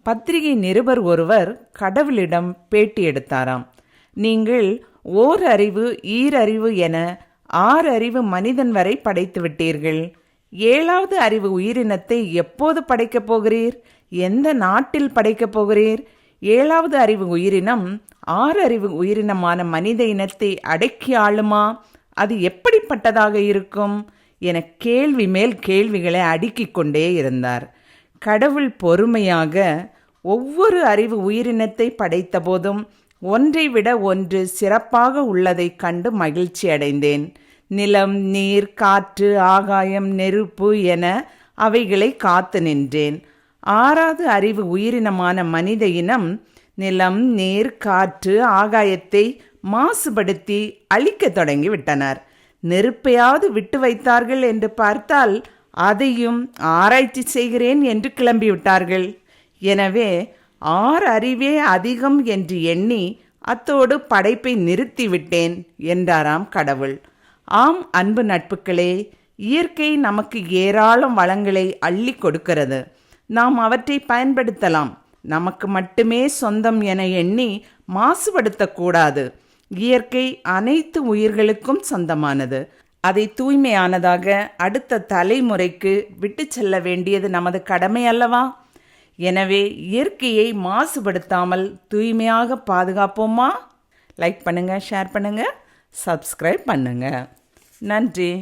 பத்திரிகை நிருபர் ஒருவர் கடவுளிடம் பேட்டி எடுத்தாராம். நீங்கள் ஓர் அறிவு, ஈரறிவு என 6 அறிவு மனிதன் வரை படைத்து விட்டீர்கள். 7வது அறிவு உயிரினத்தை எப்போது படைக்கப் போகிறீர்? எந்த நாட்டில் படைக்கப் போகிறீர்? 7வது அறிவு உயிரினம் 6 அறிவு உயிரினமான மனித இனத்தை அடக்கி ஆளுமா? அது எப்படிப்பட்டதாக இருக்கும் என கேள்வி மேல் கேள்விகளை அடுக்கிக் கொண்டே இருந்தார். கடவுள் பொறுமையாக ஒவ்வொரு அறிவு உயிரினத்தை படைத்த போதும் ஒன்றை விட ஒன்று சிறப்பாக உள்ளதைக் கண்டு மகிழ்ச்சி அடைந்தேன். நிலம், நீர், காற்று, ஆகாயம், நெருப்பு என அவைகளை காத்து நின்றேன். 6வது அறிவு உயிரினமான மனித இனம் நிலம், நீர், காற்று, ஆகாயத்தை மாசுபடுத்தி அழிக்க தொடங்கி விட்டனர். நெருப்பையாவது விட்டு வைத்தார்கள் என்று பார்த்தால் அதையும் ஆராய்ச்சி செய்கிறேன் என்று கிளம்பிவிட்டார்கள். எனவே 6 அறிவே அதிகம் என்று எண்ணி அத்தோடு படைப்பை நிறுத்திவிட்டேன் என்றாராம் கடவுள். ஆம் அன்பு நட்புகளே, இயற்கை நமக்கு ஏராளம் வளங்களை அள்ளி கொடுக்கிறது. நாம் அவற்றை பயன்படுத்தலாம். நமக்கு மட்டுமே சொந்தம் என எண்ணி மாசுபடுத்தக்கூடாது. இயற்கை அனைத்து உயிர்களுக்கும் சொந்தமானது. அதை தூய்மையானதாக அடுத்த தலைமுறைக்கு விட்டு செல்ல வேண்டியது நமது கடமை அல்லவா? எனவே இயற்கையை மாசுபடுத்தாமல் தூய்மையாக பாதுகாப்போமா? லைக் பண்ணுங்கள், ஷேர் பண்ணுங்கள், சப்ஸ்கிரைப் பண்ணுங்கள். நன்றி.